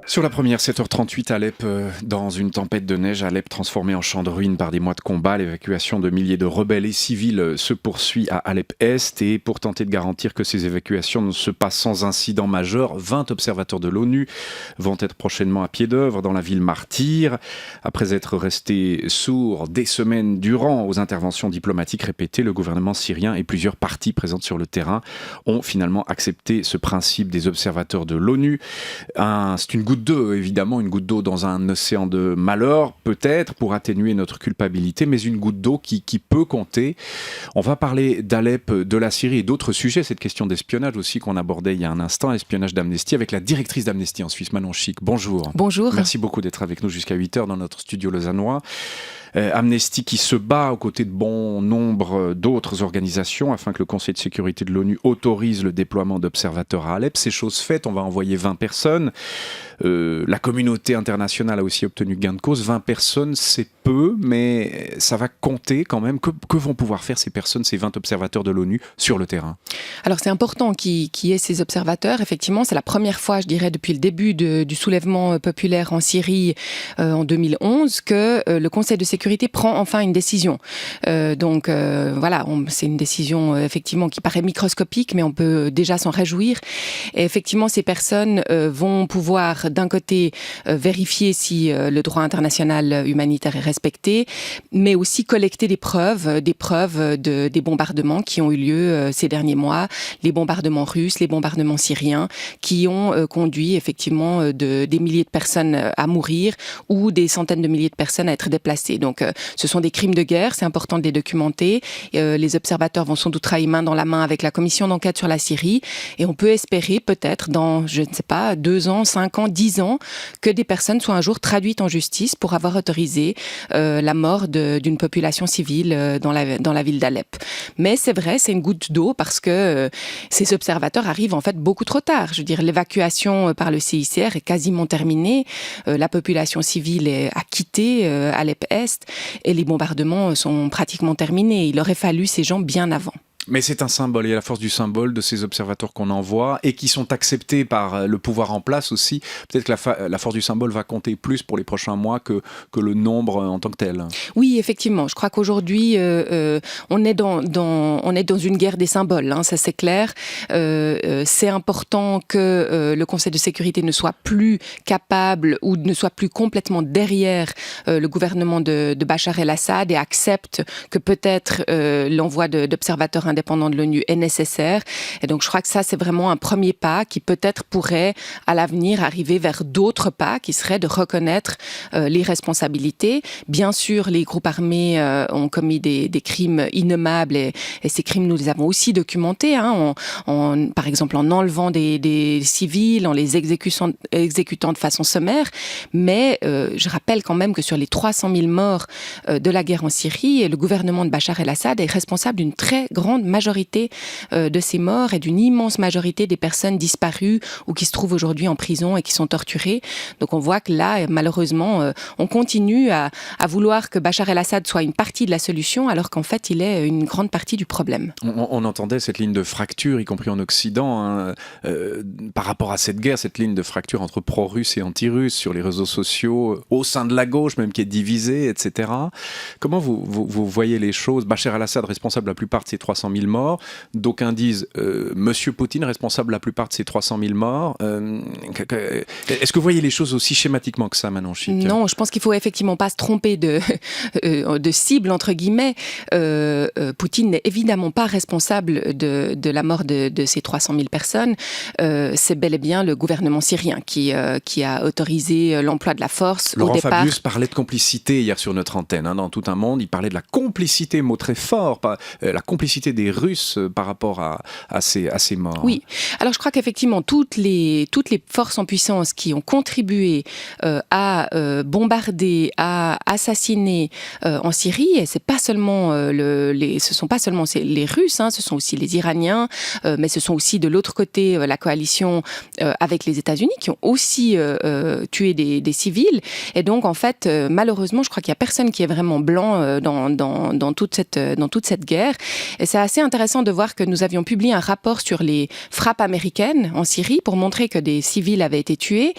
Sur la première, 7h38, Alep, dans une tempête de neige, Alep transformée en champ de ruines par des mois de combat. L'évacuation de milliers de rebelles et civils se poursuit à Alep-Est. Et pour tenter de garantir que ces évacuations ne se passent sans incident majeur, 20 observateurs de l'ONU vont être prochainement à pied d'œuvre dans la ville martyre. Après être resté sourd des semaines durant aux interventions diplomatiques répétées, le gouvernement syrien et plusieurs parties présentes sur le terrain ont finalement accepté ce principe des observateurs de l'ONU. C'est une goutte d'eau, évidemment, une goutte d'eau dans un océan de malheur, peut-être, pour atténuer notre culpabilité, mais une goutte d'eau qui peut compter. On va parler d'Alep, de la Syrie et d'autres sujets, cette question d'espionnage aussi qu'on abordait il y a un instant, espionnage d'Amnesty, avec la directrice d'Amnesty en Suisse, Manon Chic. Bonjour. Bonjour. Merci beaucoup d'être avec nous jusqu'à 8h dans notre studio lausannois. Amnesty qui se bat aux côtés de bon nombre d'autres organisations afin que le Conseil de sécurité de l'ONU autorise le déploiement d'observateurs à Alep. C'est chose faite, on va envoyer 20 personnes. La communauté internationale a aussi obtenu gain de cause. 20 personnes, c'est peu, mais ça va compter quand même. Que vont pouvoir faire ces personnes, ces 20 observateurs de l'ONU sur le terrain? Alors c'est important qu'il y ait ces observateurs. Effectivement, c'est la première fois, je dirais, depuis le début du soulèvement populaire en Syrie en 2011 que le Conseil de sécurité prend enfin une décision. Voilà, c'est une décision effectivement qui paraît microscopique, mais on peut déjà s'en réjouir. Et effectivement, ces personnes vont pouvoir d'un côté vérifier si le droit international humanitaire est respecté, mais aussi collecter des preuves des bombardements qui ont eu lieu ces derniers mois, les bombardements russes, les bombardements syriens, qui ont conduit effectivement des milliers de personnes à mourir ou des centaines de milliers de personnes à être déplacées. Donc, ce sont des crimes de guerre, c'est important de les documenter. Les observateurs vont sans doute travailler main dans la main avec la commission d'enquête sur la Syrie, et on peut espérer peut-être dans, je ne sais pas, 2 ans, 5 ans, 10 ans, que des personnes soient un jour traduites en justice pour avoir autorisé la mort d'une population civile dans la ville d'Alep. Mais c'est vrai, c'est une goutte d'eau parce que ces observateurs arrivent en fait beaucoup trop tard. Je veux dire, l'évacuation par le CICR est quasiment terminée. La population civile a quitté Alep-Est et les bombardements sont pratiquement terminés. Il aurait fallu ces gens bien avant. Mais c'est un symbole, il y a la force du symbole de ces observateurs qu'on envoie et qui sont acceptés par le pouvoir en place aussi. Peut-être que la force du symbole va compter plus pour les prochains mois que le nombre en tant que tel. Oui, effectivement. Je crois qu'aujourd'hui, on est dans une guerre des symboles, hein, ça c'est clair. C'est important que le Conseil de sécurité ne soit plus capable ou ne soit plus complètement derrière le gouvernement de Bachar el-Assad et accepte que peut-être l'envoi d'observateurs indépendant de l'ONU est nécessaire. Et donc, je crois que ça, c'est vraiment un premier pas qui peut-être pourrait, à l'avenir, arriver vers d'autres pas qui seraient de reconnaître les responsabilités. Bien sûr, les groupes armés ont commis des crimes innommables et ces crimes, nous les avons aussi documentés, hein, par exemple en enlevant des civils, en les exécutant de façon sommaire. Mais je rappelle quand même que sur les 300 000 morts de la guerre en Syrie, le gouvernement de Bachar el-Assad est responsable d'une très grande majorité de ces morts et d'une immense majorité des personnes disparues ou qui se trouvent aujourd'hui en prison et qui sont torturées. Donc on voit que là, malheureusement, on continue à vouloir que Bachar el-Assad soit une partie de la solution alors qu'en fait, il est une grande partie du problème. On entendait cette ligne de fracture, y compris en Occident, hein, par rapport à cette guerre, cette ligne de fracture entre pro-russes et anti-russes sur les réseaux sociaux, au sein de la gauche même qui est divisée, etc. Comment vous voyez les choses? Bachar el-Assad responsable de la plupart de ces 300 000 morts. D'aucuns disent Monsieur Poutine responsable de la plupart de ces 300 000 morts. Est-ce que vous voyez les choses aussi schématiquement que ça, Manon Chic? Non, je pense qu'il faut effectivement pas se tromper de cible, entre guillemets. Poutine n'est évidemment pas responsable de la mort de ces 300 000 personnes. C'est bel et bien le gouvernement syrien qui a autorisé l'emploi de la force Laurent au départ. Fabius parlait de complicité hier sur notre antenne, hein, dans Tout un monde. Il parlait de la complicité, mot très fort, la complicité des Russes par rapport à ces morts. Oui, alors je crois qu'effectivement toutes les forces en puissance qui ont contribué à bombarder, à assassiner en Syrie, et c'est pas seulement ce sont pas seulement les Russes, hein, ce sont aussi les Iraniens, mais ce sont aussi de l'autre côté la coalition avec les États-Unis qui ont aussi tué des civils. Et donc en fait, malheureusement, je crois qu'il y a personne qui est vraiment blanc dans toute cette guerre. Et c'est assez intéressant de voir que nous avions publié un rapport sur les frappes américaines en Syrie pour montrer que des civils avaient été tués.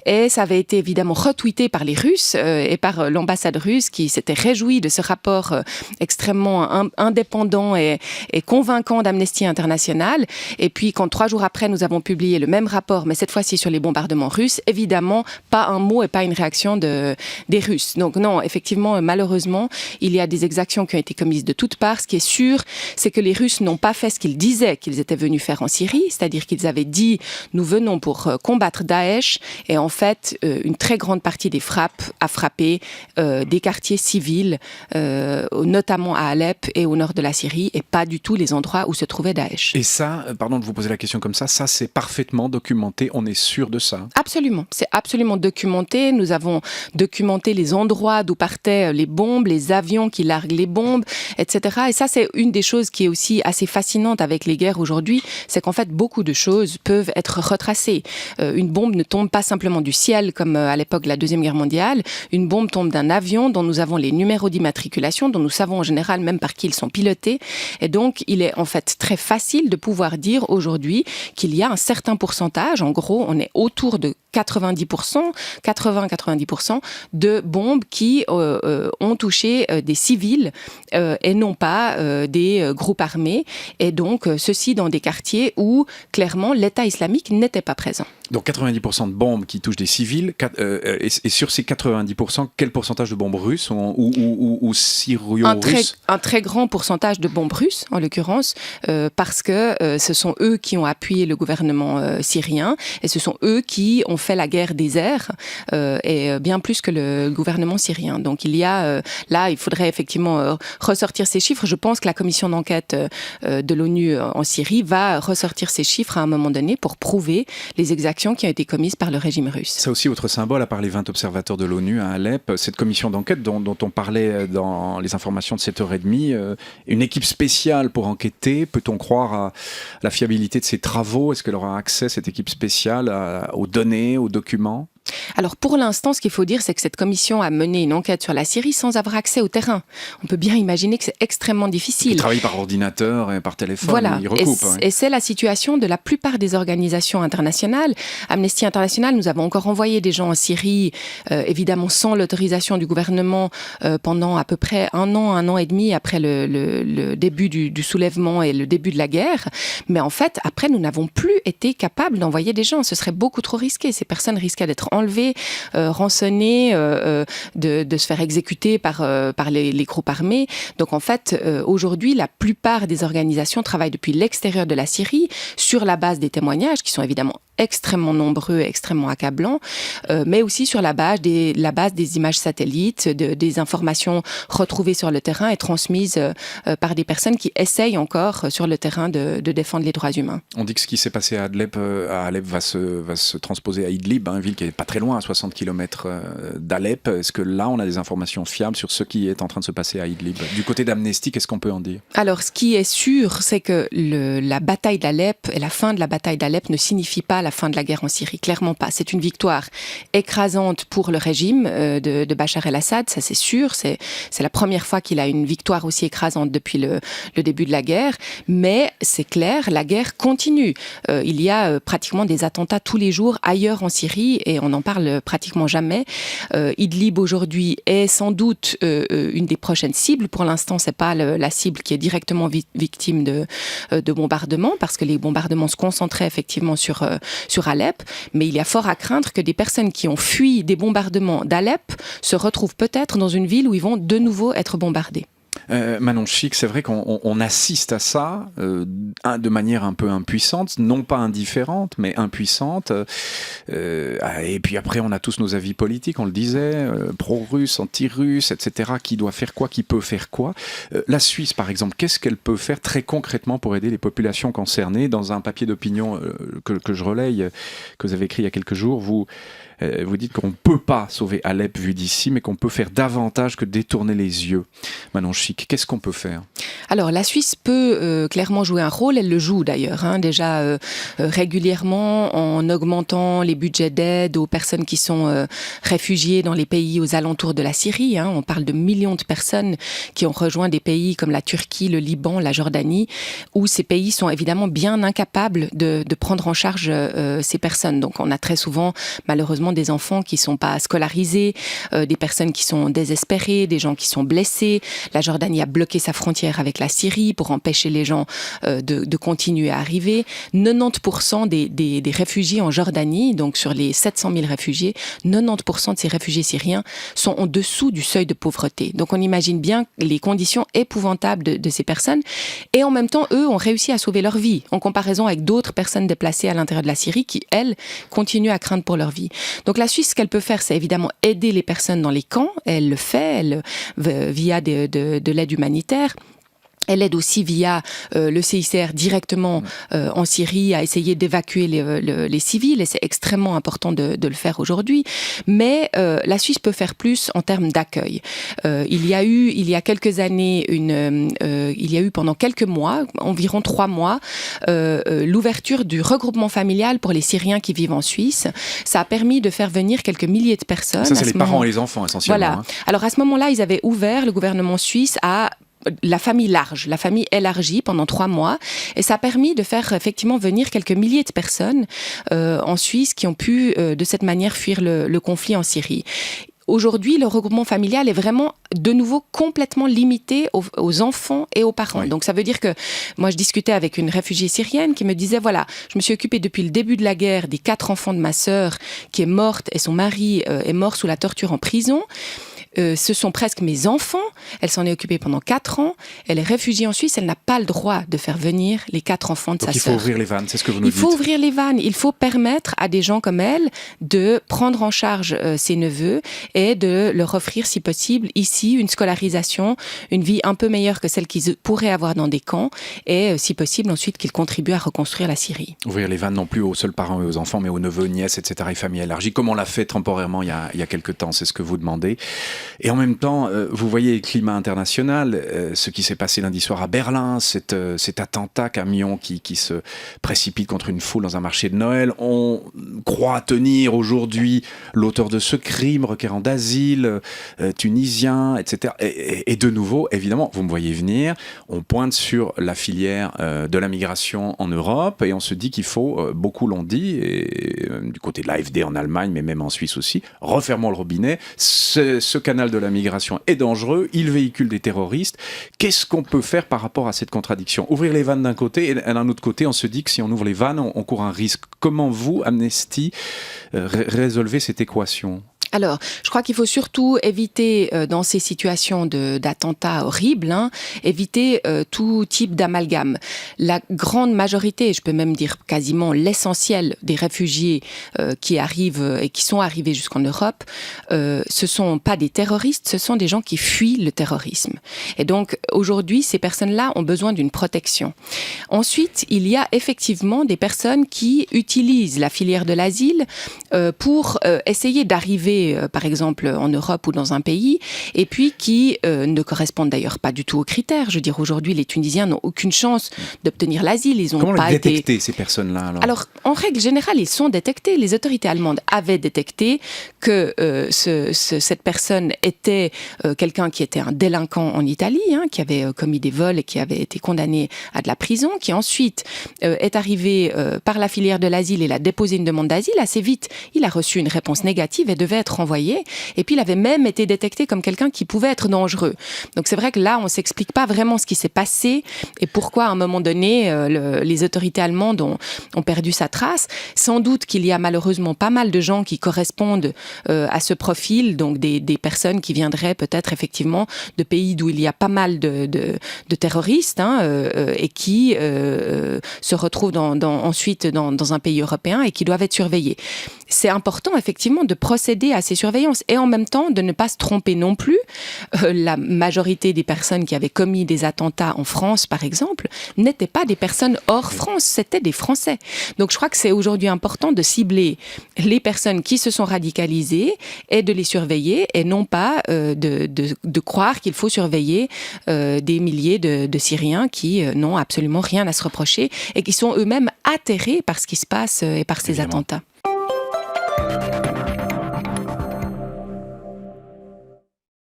Et ça avait été évidemment retweeté par les Russes et par l'ambassade russe qui s'était réjouie de ce rapport extrêmement indépendant et convaincant d'Amnesty International. Et puis, quand 3 jours après, nous avons publié le même rapport, mais cette fois-ci sur les bombardements russes, évidemment, pas un mot et pas une réaction des Russes. Donc non, effectivement, malheureusement, il y a des exactions qui ont été commises de toutes parts. Ce qui est sûr, c'est que les Russes n'ont pas fait ce qu'ils disaient qu'ils étaient venus faire en Syrie, c'est-à-dire qu'ils avaient dit « nous venons pour combattre Daesh », et en fait, une très grande partie des frappes a frappé des quartiers civils, notamment à Alep et au nord de la Syrie, et pas du tout les endroits où se trouvait Daesh. Et ça, pardon de vous poser la question comme ça c'est parfaitement documenté, on est sûr de ça? Absolument, c'est absolument documenté. Nous avons documenté les endroits d'où partaient les bombes, les avions qui larguent les bombes, etc. Et ça, c'est une des choses qui est aussi assez fascinante avec les guerres aujourd'hui, c'est qu'en fait, beaucoup de choses peuvent être retracées. Une bombe ne tombe pas simplement du ciel, comme à l'époque de la Deuxième Guerre mondiale. Une bombe tombe d'un avion dont nous avons les numéros d'immatriculation, dont nous savons en général même par qui ils sont pilotés. Et donc, il est en fait très facile de pouvoir dire aujourd'hui qu'il y a un certain pourcentage, en gros, on est autour de 90%, 80-90% de bombes qui ont touché des civils et non pas des groupes armés. Et donc, ceci dans des quartiers où, clairement, l'État islamique n'était pas présent. Donc 90% de bombes qui touchent des civils, et sur ces 90%, quel pourcentage de bombes russes ou syrio-russes? Un très grand pourcentage de bombes russes, en l'occurrence, parce que ce sont eux qui ont appuyé le gouvernement syrien, et ce sont eux qui ont fait la guerre des airs, et bien plus que le gouvernement syrien. Donc il y a, là, il faudrait effectivement ressortir ces chiffres. Je pense que la commission d'enquête de l'ONU en Syrie va ressortir ces chiffres à un moment donné pour prouver les exactions qui ont été commises par le régime russe. C'est aussi autre symbole, à part les 20 observateurs de l'ONU à Alep, cette commission d'enquête dont on parlait dans les informations de 7h30, une équipe spéciale pour enquêter. Peut-on croire à la fiabilité de ces travaux? Est-ce qu'elle aura accès, cette équipe spéciale, aux données, aux documents? Alors pour l'instant, ce qu'il faut dire, c'est que cette commission a mené une enquête sur la Syrie sans avoir accès au terrain. On peut bien imaginer que c'est extrêmement difficile. Ils travaillent par ordinateur et par téléphone, voilà. ils recoupent. Et c'est la situation de la plupart des organisations internationales. Amnesty International, nous avons encore envoyé des gens en Syrie, évidemment sans l'autorisation du gouvernement, pendant à peu près un an et demi après le début du soulèvement et le début de la guerre. Mais en fait, après, nous n'avons plus été capables d'envoyer des gens. Ce serait beaucoup trop risqué. Ces personnes risquaient d'être enlevés, rançonnés, de se faire exécuter par les groupes armés. Donc en fait, aujourd'hui, la plupart des organisations travaillent depuis l'extérieur de la Syrie sur la base des témoignages qui sont évidemment extrêmement nombreux et extrêmement accablants, mais aussi sur la base des images satellites, des informations retrouvées sur le terrain et transmises par des personnes qui essayent encore sur le terrain de défendre les droits humains. On dit que ce qui s'est passé à Alep va se transposer à Idlib, une ville qui n'est pas très loin, à 60 km d'Alep. Est-ce que là, on a des informations fiables sur ce qui est en train de se passer à Idlib? Du côté d'Amnesty, qu'est-ce qu'on peut en dire? Alors, ce qui est sûr, c'est que la bataille d'Alep et la fin de la bataille d'Alep ne signifie pas la fin de la guerre en Syrie, clairement pas. C'est une victoire écrasante pour le régime de Bachar el-Assad, ça c'est sûr. C'est la première fois qu'il a une victoire aussi écrasante depuis le début de la guerre. Mais c'est clair, la guerre continue. Il y a pratiquement des attentats tous les jours ailleurs en Syrie et on n'en parle pratiquement jamais. Idlib aujourd'hui est sans doute une des prochaines cibles. Pour l'instant, c'est pas la cible qui est directement victime de bombardements parce que les bombardements se concentraient effectivement sur Alep, mais il y a fort à craindre que des personnes qui ont fui des bombardements d'Alep se retrouvent peut-être dans une ville où ils vont de nouveau être bombardés. Manon Chic, c'est vrai qu'on assiste à ça de manière un peu impuissante, non pas indifférente, mais impuissante. Et puis après, on a tous nos avis politiques, on le disait, pro-russe, anti-russe, etc. Qui doit faire quoi, qui peut faire quoi. La Suisse, par exemple, qu'est-ce qu'elle peut faire très concrètement pour aider les populations concernées? Dans un papier d'opinion que je relaye, que vous avez écrit il y a quelques jours, vous Vous dites qu'on ne peut pas sauver Alep vu d'ici, mais qu'on peut faire davantage que détourner les yeux. Manon Chic, qu'est-ce qu'on peut faire ? Alors, la Suisse peut clairement jouer un rôle, elle le joue d'ailleurs, déjà régulièrement en augmentant les budgets d'aide aux personnes qui sont réfugiées dans les pays aux alentours de la Syrie. On parle de millions de personnes qui ont rejoint des pays comme la Turquie, le Liban, la Jordanie, où ces pays sont évidemment bien incapables de prendre en charge ces personnes. Donc, on a très souvent, malheureusement, des enfants qui ne sont pas scolarisés, des personnes qui sont désespérées, des gens qui sont blessés. La Jordanie a bloqué sa frontière avec la Syrie pour empêcher les gens de continuer à arriver. 90% des réfugiés en Jordanie, donc sur les 700 000 réfugiés, 90% de ces réfugiés syriens sont en dessous du seuil de pauvreté. Donc on imagine bien les conditions épouvantables de ces personnes. Et en même temps, eux ont réussi à sauver leur vie, en comparaison avec d'autres personnes déplacées à l'intérieur de la Syrie qui, elles, continuent à craindre pour leur vie. Donc la Suisse, ce qu'elle peut faire, c'est évidemment aider les personnes dans les camps. Elle le fait, via de l'aide humanitaire. Elle aide aussi via le CICR directement en Syrie à essayer d'évacuer les civils, et c'est extrêmement important de le faire aujourd'hui. Mais la Suisse peut faire plus en termes d'accueil. Il y a quelques années, il y a eu pendant quelques mois, environ 3 mois, l'ouverture du regroupement familial pour les Syriens qui vivent en Suisse. Ça a permis de faire venir quelques milliers de personnes. Ça, c'est les parents et les enfants essentiellement. Voilà. Alors à ce moment-là, ils avaient ouvert, le gouvernement suisse, à la famille large, la famille élargie pendant 3 mois, et ça a permis de faire effectivement venir quelques milliers de personnes en Suisse qui ont pu de cette manière fuir le conflit en Syrie. Aujourd'hui, le regroupement familial est vraiment de nouveau complètement limité aux enfants et aux parents. Oui. Donc ça veut dire que moi je discutais avec une réfugiée syrienne qui me disait voilà, je me suis occupée depuis le début de la guerre des 4 enfants de ma sœur qui est morte et son mari est mort sous la torture en prison. Ce sont presque mes enfants. Elle s'en est occupée pendant 4 ans. Elle est réfugiée en Suisse. Elle n'a pas le droit de faire venir les 4 enfants de sa sœur. Donc il faut ouvrir les vannes, c'est ce que vous nous dites. Il faut ouvrir les vannes. Il faut permettre à des gens comme elle de prendre en charge ses neveux et de leur offrir, si possible, ici, une scolarisation, une vie un peu meilleure que celle qu'ils pourraient avoir dans des camps et, si possible, ensuite qu'ils contribuent à reconstruire la Syrie. Ouvrir les vannes non plus aux seuls parents et aux enfants, mais aux neveux, nièces, etc. et familles élargies, comme on l'a fait temporairement il y a quelques temps, c'est ce que vous demandez. Et en même temps, vous voyez le climat international, ce qui s'est passé lundi soir à Berlin, cet attentat camion qui se précipite contre une foule dans un marché de Noël. On croit tenir aujourd'hui l'auteur de ce crime, requérant d'asile, tunisien, etc. Et de nouveau, évidemment, vous me voyez venir, on pointe sur la filière de la migration en Europe et on se dit qu'il faut, beaucoup l'ont dit, et, du côté de l'AfD en Allemagne, mais même en Suisse aussi, refermons le robinet. Ce canal de la migration est dangereux, il véhicule des terroristes. Qu'est-ce qu'on peut faire par rapport à cette contradiction ? Ouvrir les vannes d'un côté et d'un autre côté, on se dit que si on ouvre les vannes, on court un risque. Comment vous, Amnesty, résolvez cette équation ? Alors, je crois qu'il faut surtout éviter, dans ces situations d'attentats horribles, éviter tout type d'amalgame. La grande majorité, je peux même dire quasiment l'essentiel des réfugiés qui arrivent et qui sont arrivés jusqu'en Europe, ce sont pas des terroristes, ce sont des gens qui fuient le terrorisme. Et donc, aujourd'hui, ces personnes-là ont besoin d'une protection. Ensuite, il y a effectivement des personnes qui utilisent la filière de l'asile pour essayer d'arriver par exemple en Europe ou dans un pays, et puis qui ne correspondent d'ailleurs pas du tout aux critères. Je veux dire, aujourd'hui, les Tunisiens n'ont aucune chance d'obtenir l'asile. Ils ont Comment pas les détecter, ces personnes-là alors, en règle générale, ils sont détectés. Les autorités allemandes avaient détecté que cette personne était quelqu'un qui était un délinquant en Italie, qui avait commis des vols et qui avait été condamné à de la prison, qui ensuite est arrivé par la filière de l'asile et a déposé une demande d'asile. Assez vite, il a reçu une réponse négative et devait être renvoyé. Et puis, il avait même été détecté comme quelqu'un qui pouvait être dangereux. Donc, c'est vrai que là, on ne s'explique pas vraiment ce qui s'est passé et pourquoi, à un moment donné, les autorités allemandes ont perdu sa trace. Sans doute qu'il y a malheureusement pas mal de gens qui correspondent à ce profil, donc des personnes qui viendraient peut-être effectivement de pays d'où il y a pas mal de terroristes et qui se retrouvent ensuite dans un pays européen et qui doivent être surveillés. C'est important effectivement de procéder procéder à ces surveillances. Et en même temps, de ne pas se tromper non plus. La majorité des personnes qui avaient commis des attentats en France, par exemple, n'étaient pas des personnes hors France, c'était des Français. Donc je crois que c'est aujourd'hui important de cibler les personnes qui se sont radicalisées et de les surveiller, et non pas de croire qu'il faut surveiller des milliers de Syriens qui n'ont absolument rien à se reprocher et qui sont eux-mêmes atterrés par ce qui se passe et par ces attentats.